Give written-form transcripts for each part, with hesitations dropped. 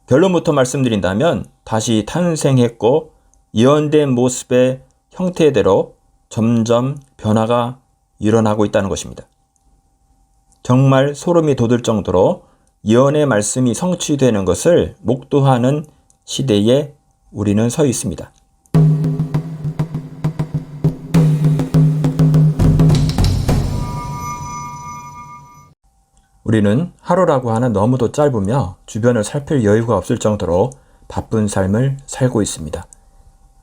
결론부터 말씀드린다면 다시 탄생했고 예언된 모습의 형태대로 점점 변화가 일어나고 있다는 것입니다. 정말 소름이 돋을 정도로 예언의 말씀이 성취되는 것을 목도하는 시대에 우리는 서 있습니다. 우리는 하루라고 하는 너무도 짧으며 주변을 살필 여유가 없을 정도로 바쁜 삶을 살고 있습니다.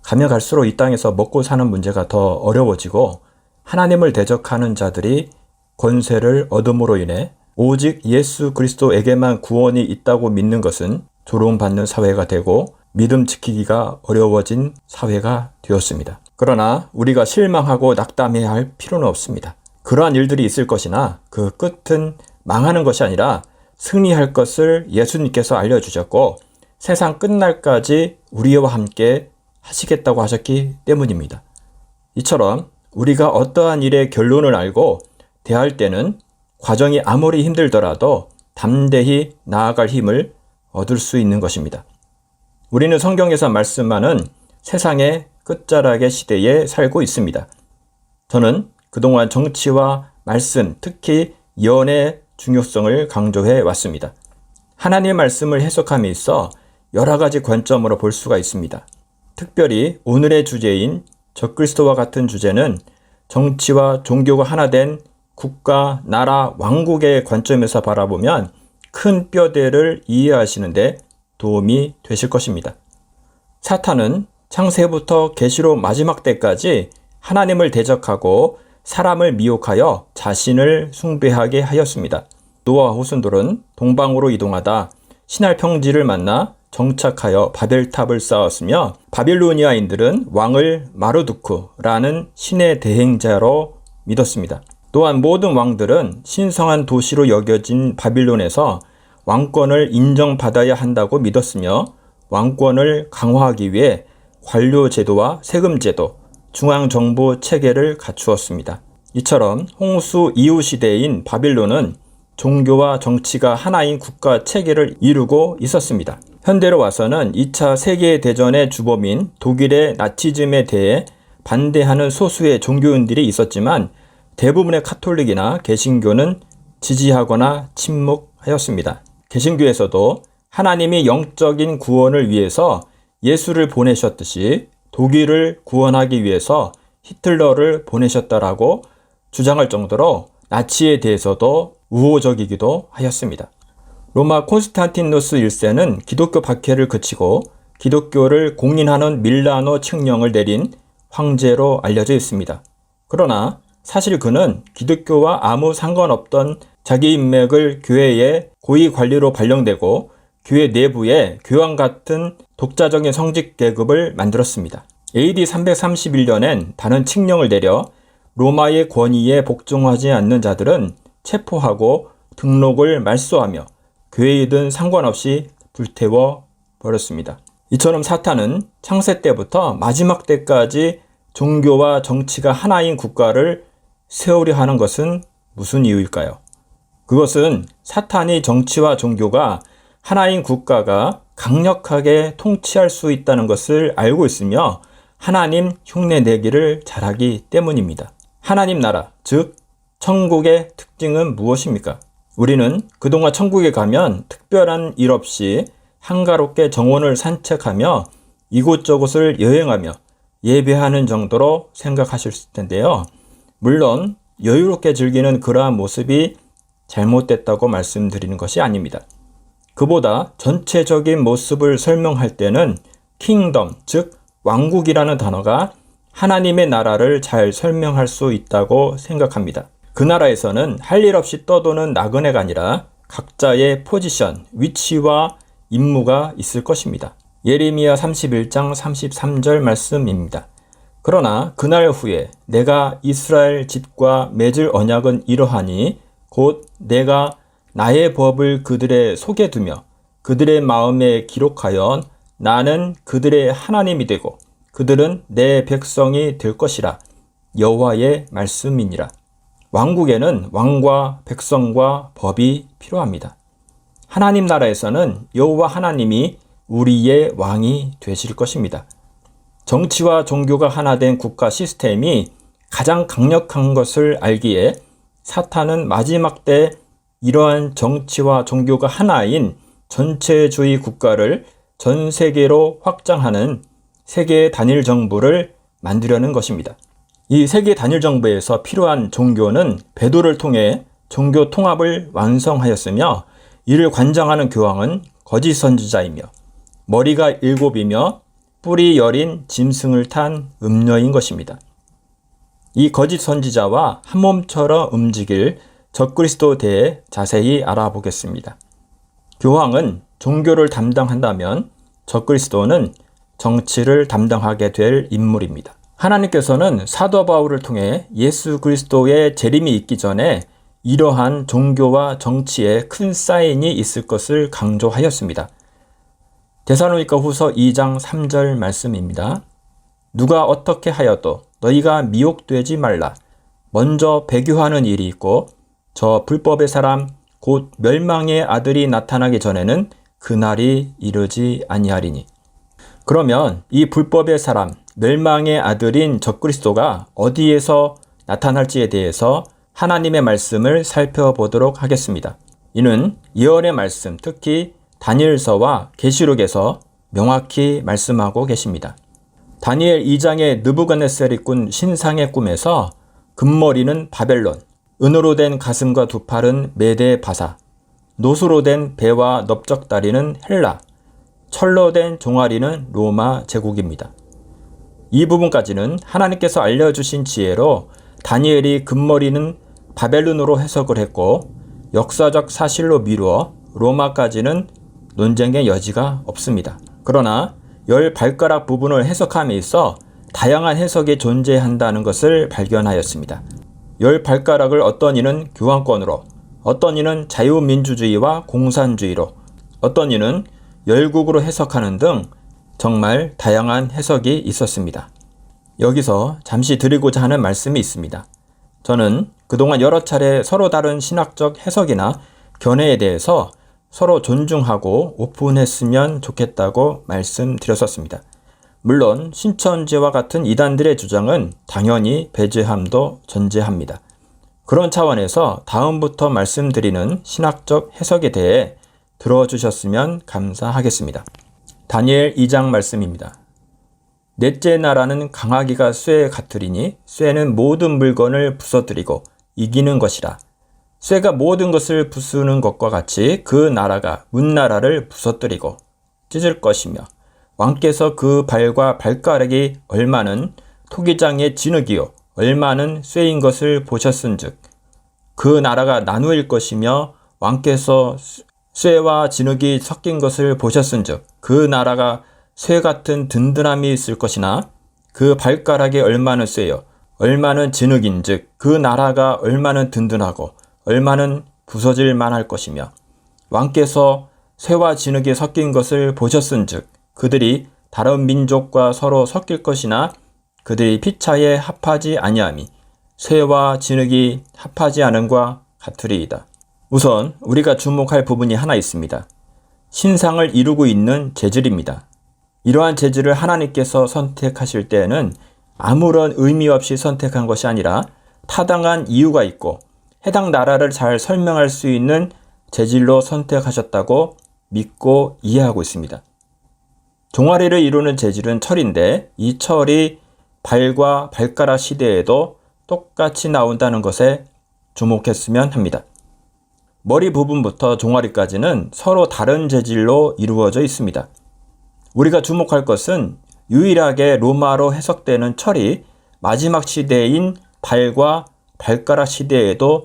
가면 갈수록 이 땅에서 먹고 사는 문제가 더 어려워지고 하나님을 대적하는 자들이 권세를 얻음으로 인해 오직 예수 그리스도에게만 구원이 있다고 믿는 것은 조롱받는 사회가 되고 믿음 지키기가 어려워진 사회가 되었습니다. 그러나 우리가 실망하고 낙담해야 할 필요는 없습니다. 그러한 일들이 있을 것이나 그 끝은 망하는 것이 아니라 승리할 것을 예수님께서 알려주셨고 세상 끝날까지 우리와 함께 하시겠다고 하셨기 때문입니다. 이처럼 우리가 어떠한 일의 결론을 알고 대할 때는 과정이 아무리 힘들더라도 담대히 나아갈 힘을 얻을 수 있는 것입니다. 우리는 성경에서 말씀하는 세상의 끝자락의 시대에 살고 있습니다. 저는 그동안 정치와 말씀, 특히 예언의 중요성을 강조해 왔습니다. 하나님의 말씀을 해석함에 있어 여러 가지 관점으로 볼 수가 있습니다. 특별히 오늘의 주제인 적그리스도와 같은 주제는 정치와 종교가 하나 된 국가, 나라, 왕국의 관점에서 바라보면 큰 뼈대를 이해하시는데 도움이 되실 것입니다. 사탄은 창세부터 계시록 마지막 때까지 하나님을 대적하고 사람을 미혹하여 자신을 숭배하게 하였습니다. 노아와 호순돌은 동방으로 이동하다 신할 평지를 만나 정착하여 바벨탑을 쌓았으며 바빌로니아인들은 왕을 마르두크라는 신의 대행자로 믿었습니다. 또한 모든 왕들은 신성한 도시로 여겨진 바빌론에서 왕권을 인정받아야 한다고 믿었으며 왕권을 강화하기 위해 관료 제도와 세금 제도, 중앙정부 체계를 갖추었습니다. 이처럼 홍수 이후 시대인 바빌론은 종교와 정치가 하나인 국가 체계를 이루고 있었습니다. 현대로 와서는 2차 세계대전의 주범인 독일의 나치즘에 대해 반대하는 소수의 종교인들이 있었지만 대부분의 카톨릭이나 개신교는 지지하거나 침묵하였습니다. 개신교에서도 하나님이 영적인 구원을 위해서 예수를 보내셨듯이 독일을 구원하기 위해서 히틀러를 보내셨다라고 주장할 정도로 나치에 대해서도 우호적이기도 하였습니다. 로마 콘스탄티누스 1세는 기독교 박해를 그치고 기독교를 공인하는 밀라노 칙령을 내린 황제로 알려져 있습니다. 그러나 사실 그는 기독교와 아무 상관없던 자기 인맥을 교회의 고위 관리로 발령되고 교회 내부에 교황 같은 독자적인 성직 계급을 만들었습니다. AD 331년엔 다른 칙령을 내려 로마의 권위에 복종하지 않는 자들은 체포하고 등록을 말소하며 교회이든 상관없이 불태워 버렸습니다. 이처럼 사탄은 창세 때부터 마지막 때까지 종교와 정치가 하나인 국가를 세우려 하는 것은 무슨 이유일까요? 그것은 사탄이 정치와 종교가 하나인 국가가 강력하게 통치할 수 있다는 것을 알고 있으며 하나님 흉내내기를 잘하기 때문입니다. 하나님 나라, 즉 천국의 특징은 무엇입니까? 우리는 그동안 천국에 가면 특별한 일 없이 한가롭게 정원을 산책하며 이곳저곳을 여행하며 예배하는 정도로 생각하실 텐데요. 물론 여유롭게 즐기는 그러한 모습이 잘못됐다고 말씀드리는 것이 아닙니다. 그보다 전체적인 모습을 설명할 때는 킹덤, 즉 왕국이라는 단어가 하나님의 나라를 잘 설명할 수 있다고 생각합니다. 그 나라에서는 할 일 없이 떠도는 나그네가 아니라 각자의 포지션, 위치와 임무가 있을 것입니다. 예레미야 31장 33절 말씀입니다. 그러나 그날 후에 내가 이스라엘 집과 맺을 언약은 이러하니 곧 내가 나의 법을 그들의 속에 두며 그들의 마음에 기록하여 나는 그들의 하나님이 되고 그들은 내 백성이 될 것이라. 여호와의 말씀이니라. 왕국에는 왕과 백성과 법이 필요합니다. 하나님 나라에서는 여호와 하나님이 우리의 왕이 되실 것입니다. 정치와 종교가 하나 된 국가 시스템이 가장 강력한 것을 알기에 사탄은 마지막 때 이러한 정치와 종교가 하나인 전체주의 국가를 전 세계로 확장하는 세계 단일 정부를 만들려는 것입니다. 이 세계 단일 정부에서 필요한 종교는 베드로를 통해 종교 통합을 완성하였으며, 이를 관장하는 교황은 거짓 선지자이며 머리가 7이며 뿔이 10인 짐승을 탄 음녀인 것입니다. 이 거짓 선지자와 한 몸처럼 움직일 적그리스도에 대해 자세히 알아보겠습니다. 교황은 종교를 담당한다면 적그리스도는 정치를 담당하게 될 인물입니다. 하나님께서는 사도 바울을 통해 예수 그리스도의 재림이 있기 전에 이러한 종교와 정치에 큰 사인이 있을 것을 강조하였습니다. 데살로니가 후서 2장 3절 말씀입니다. 누가 어떻게 하여도 너희가 미혹되지 말라. 먼저 배교하는 일이 있고 저 불법의 사람 곧 멸망의 아들이 나타나기 전에는 그날이 이르지 아니하리니. 그러면 이 불법의 사람, 멸망의 아들인 적그리스도가 어디에서 나타날지에 대해서 하나님의 말씀을 살펴보도록 하겠습니다. 이는 예언의 말씀, 특히 다니엘서와 계시록에서 명확히 말씀하고 계십니다. 다니엘 2장의 느부갓네살이 꾼 신상의 꿈에서 금머리는 바벨론, 은으로 된 가슴과 두 팔은 메데 바사, 노수로 된 배와 넓적다리는 헬라, 철로 된 종아리는 로마 제국입니다. 이 부분까지는 하나님께서 알려주신 지혜로 다니엘이 금머리는 바벨론으로 해석을 했고, 역사적 사실로 미루어 로마까지는 논쟁의 여지가 없습니다. 그러나 10발가락 부분을 해석함에 있어 다양한 해석이 존재한다는 것을 발견하였습니다. 10발가락을 어떤 이는 교황권으로, 어떤 이는 자유민주주의와 공산주의로, 어떤 이는 열국으로 해석하는 등 정말 다양한 해석이 있었습니다. 여기서 잠시 드리고자 하는 말씀이 있습니다. 저는 그동안 여러 차례 서로 다른 신학적 해석이나 견해에 대해서 서로 존중하고 오픈했으면 좋겠다고 말씀드렸었습니다. 물론 신천지와 같은 이단들의 주장은 당연히 배제함도 전제합니다. 그런 차원에서 다음부터 말씀드리는 신학적 해석에 대해 들어주셨으면 감사하겠습니다. 다니엘 2장 말씀입니다. 넷째 나라는 강하기가 쇠 같으리니 쇠는 모든 물건을 부서뜨리고 이기는 것이라. 쇠가 모든 것을 부수는 것과 같이 그 나라가 문나라를 부서뜨리고 찢을 것이며, 왕께서 그 발과 발가락이 얼마는 토기장의 진흙이요 얼마는 쇠인 것을 보셨은즉 그 나라가 나누일 것이며, 왕께서 쇠와 진흙이 섞인 것을 보셨은즉 그 나라가 쇠 같은 든든함이 있을 것이나, 그 발가락이 얼마는 쇠요 얼마는 진흙인즉 그 나라가 얼마는 든든하고 얼마는 부서질 만할 것이며, 왕께서 쇠와 진흙이 섞인 것을 보셨은즉 그들이 다른 민족과 서로 섞일 것이나 그들이 피차에 합하지 아니함이 쇠와 진흙이 합하지 않음과 같으리이다. 우선 우리가 주목할 부분이 하나 있습니다. 신상을 이루고 있는 재질입니다. 이러한 재질을 하나님께서 선택하실 때에는 아무런 의미 없이 선택한 것이 아니라 타당한 이유가 있고 해당 나라를 잘 설명할 수 있는 재질로 선택하셨다고 믿고 이해하고 있습니다. 종아리를 이루는 재질은 철인데 이 철이 발과 발가락 시대에도 똑같이 나온다는 것에 주목했으면 합니다. 머리 부분부터 종아리까지는 서로 다른 재질로 이루어져 있습니다. 우리가 주목할 것은 유일하게 로마로 해석되는 철이 마지막 시대인 발과 발가락 시대에도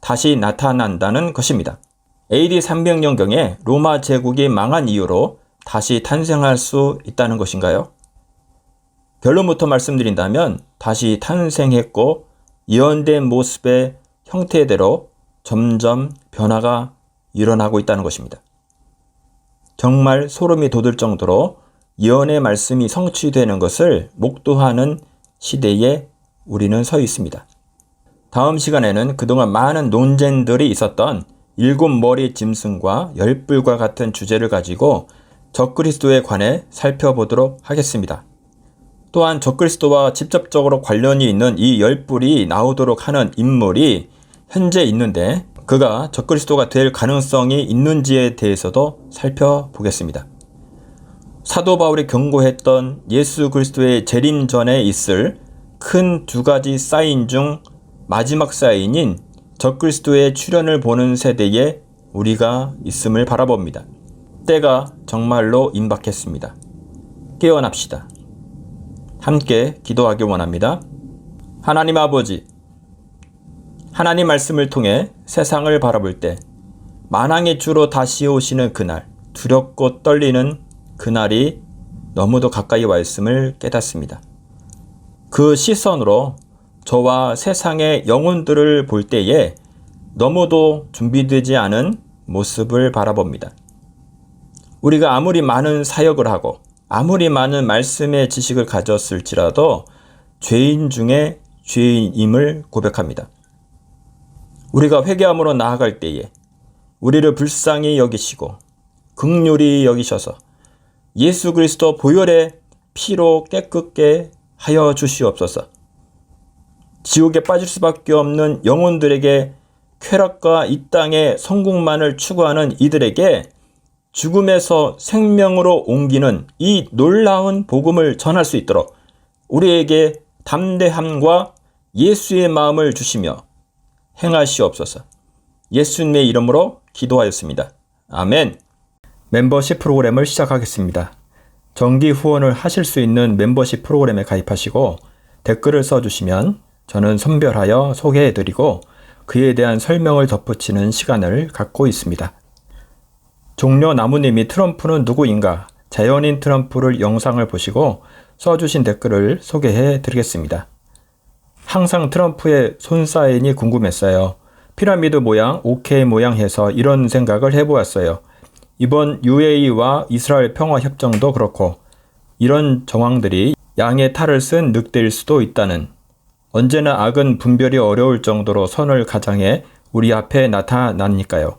다시 나타난다는 것입니다. AD 300년경에 로마 제국이 망한 이후로 다시 탄생할 수 있다는 것인가요? 결론부터 말씀드린다면 다시 탄생했고 예언된 모습의 형태대로 점점 변화가 일어나고 있다는 것입니다. 정말 소름이 돋을 정도로 예언의 말씀이 성취되는 것을 목도하는 시대에 우리는 서 있습니다. 다음 시간에는 그동안 많은 논쟁들이 있었던 7머리 짐승과 열불과 같은 주제를 가지고 적그리스도에 관해 살펴보도록 하겠습니다. 또한 적그리스도와 직접적으로 관련이 있는 이 열불이 나오도록 하는 인물이 현재 있는데 그가 적그리스도가 될 가능성이 있는지에 대해서도 살펴보겠습니다. 사도 바울이 경고했던 예수 그리스도의 재림 전에 있을 큰 2가지 사인 중 마지막 사인인 적그리스도의 출현을 보는 세대에 우리가 있음을 바라봅니다. 때가 정말로 임박했습니다. 깨어납시다. 함께 기도하기 원합니다. 하나님 아버지, 하나님 말씀을 통해 세상을 바라볼 때 만왕의 주로 다시 오시는 그날, 두렵고 떨리는 그날이 너무도 가까이 와 있음을 깨닫습니다. 그 시선으로 저와 세상의 영혼들을 볼 때에 너무도 준비되지 않은 모습을 바라봅니다. 우리가 아무리 많은 사역을 하고 아무리 많은 말씀의 지식을 가졌을지라도 죄인 중에 죄인임을 고백합니다. 우리가 회개함으로 나아갈 때에 우리를 불쌍히 여기시고 긍휼히 여기셔서 예수 그리스도 보혈의 피로 깨끗게 하여 주시옵소서. 지옥에 빠질 수밖에 없는 영혼들에게 쾌락과 이 땅의 성공만을 추구하는 이들에게 죽음에서 생명으로 옮기는 이 놀라운 복음을 전할 수 있도록 우리에게 담대함과 예수의 마음을 주시며 행하시옵소서. 예수님의 이름으로 기도하였습니다. 아멘. 멤버십 프로그램을 시작하겠습니다. 정기 후원을 하실 수 있는 멤버십 프로그램에 가입하시고 댓글을 써주시면 저는 선별하여 소개해드리고 그에 대한 설명을 덧붙이는 시간을 갖고 있습니다. 종려 나무님이 트럼프는 누구인가? 자연인 트럼프를 영상을 보시고 써주신 댓글을 소개해드리겠습니다. 항상 트럼프의 손사인이 궁금했어요. 피라미드 모양, OK 모양 해서 이런 생각을 해보았어요. 이번 UAE와 이스라엘 평화협정도 그렇고 이런 정황들이 양의 탈을 쓴 늑대일 수도 있다는, 언제나 악은 분별이 어려울 정도로 선을 가장해 우리 앞에 나타나니까요.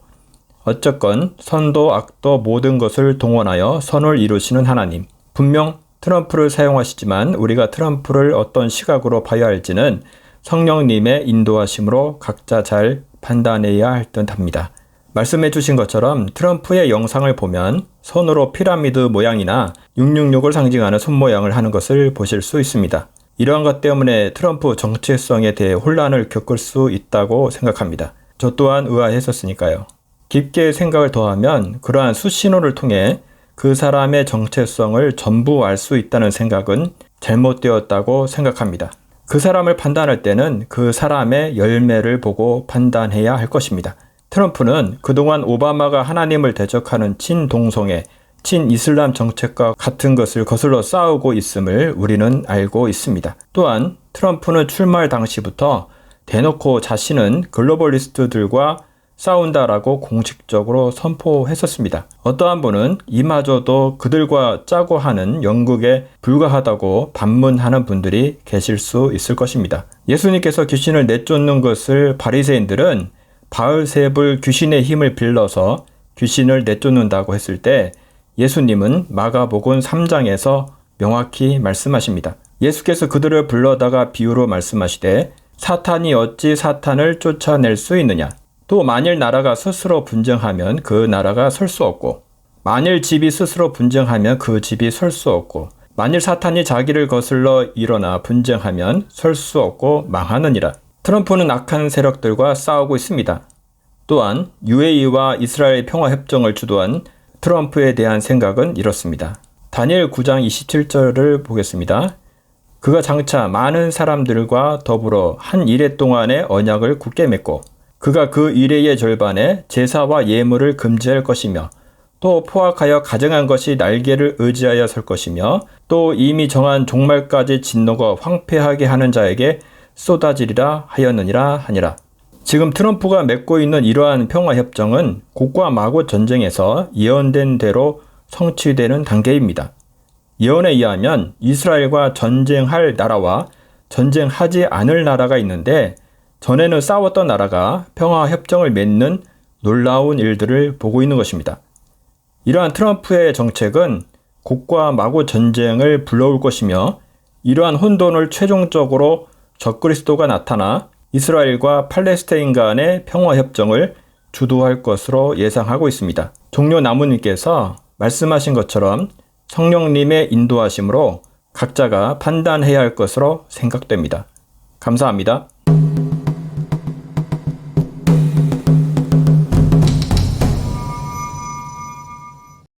어쨌건 선도 악도 모든 것을 동원하여 선을 이루시는 하나님. 분명 트럼프를 사용하시지만 우리가 트럼프를 어떤 시각으로 봐야 할지는 성령님의 인도하심으로 각자 잘 판단해야 할 듯합니다. 말씀해 주신 것처럼 트럼프의 영상을 보면 손으로 피라미드 모양이나 666을 상징하는 손 모양을 하는 것을 보실 수 있습니다. 이러한 것 때문에 트럼프 정체성에 대해 혼란을 겪을 수 있다고 생각합니다. 저 또한 의아했었으니까요. 깊게 생각을 더하면 그러한 수신호를 통해 그 사람의 정체성을 전부 알 수 있다는 생각은 잘못되었다고 생각합니다. 그 사람을 판단할 때는 그 사람의 열매를 보고 판단해야 할 것입니다. 트럼프는 그동안 오바마가 하나님을 대적하는 친동성애, 친이슬람 정책과 같은 것을 거슬러 싸우고 있음을 우리는 알고 있습니다. 또한 트럼프는 출마 당시부터 대놓고 자신은 글로벌리스트들과 싸운다라고 공식적으로 선포했었습니다. 어떠한 분은 이마저도 그들과 짜고 하는 영국에 불과하다고 반문하는 분들이 계실 수 있을 것입니다. 예수님께서 귀신을 내쫓는 것을 바리새인들은 바알세불 귀신의 힘을 빌려서 귀신을 내쫓는다고 했을 때 예수님은 마가복음 3장에서 명확히 말씀하십니다. 예수께서 그들을 불러다가 비유로 말씀하시되 사탄이 어찌 사탄을 쫓아낼 수 있느냐? 또 만일 나라가 스스로 분쟁하면 그 나라가 설 수 없고 만일 집이 스스로 분쟁하면 그 집이 설 수 없고 만일 사탄이 자기를 거슬러 일어나 분쟁하면 설 수 없고 망하느니라. 트럼프는 악한 세력들과 싸우고 있습니다. 또한 UAE와 이스라엘 평화협정을 주도한 트럼프에 대한 생각은 이렇습니다. 다니엘 9장 27절을 보겠습니다. 그가 장차 많은 사람들과 더불어 한 이레 동안의 언약을 굳게 맺고 그가 그 이레의 절반에 제사와 예물을 금지할 것이며 또 포악하여 가증한 것이 날개를 의지하여 설 것이며 또 이미 정한 종말까지 진노가 황폐하게 하는 자에게 쏟아지리라 하였느니라 하니라. 지금 트럼프가 맺고 있는 이러한 평화협정은 곡과 마고 전쟁에서 예언된 대로 성취되는 단계입니다. 예언에 의하면 이스라엘과 전쟁할 나라와 전쟁하지 않을 나라가 있는데 전에는 싸웠던 나라가 평화협정을 맺는 놀라운 일들을 보고 있는 것입니다. 이러한 트럼프의 정책은 곡과 마구 전쟁을 불러올 것이며 이러한 혼돈을 최종적으로 적그리스도가 나타나 이스라엘과 팔레스타인 간의 평화협정을 주도할 것으로 예상하고 있습니다. 종료 나무님께서 말씀하신 것처럼 성령님의 인도하심으로 각자가 판단해야 할 것으로 생각됩니다. 감사합니다.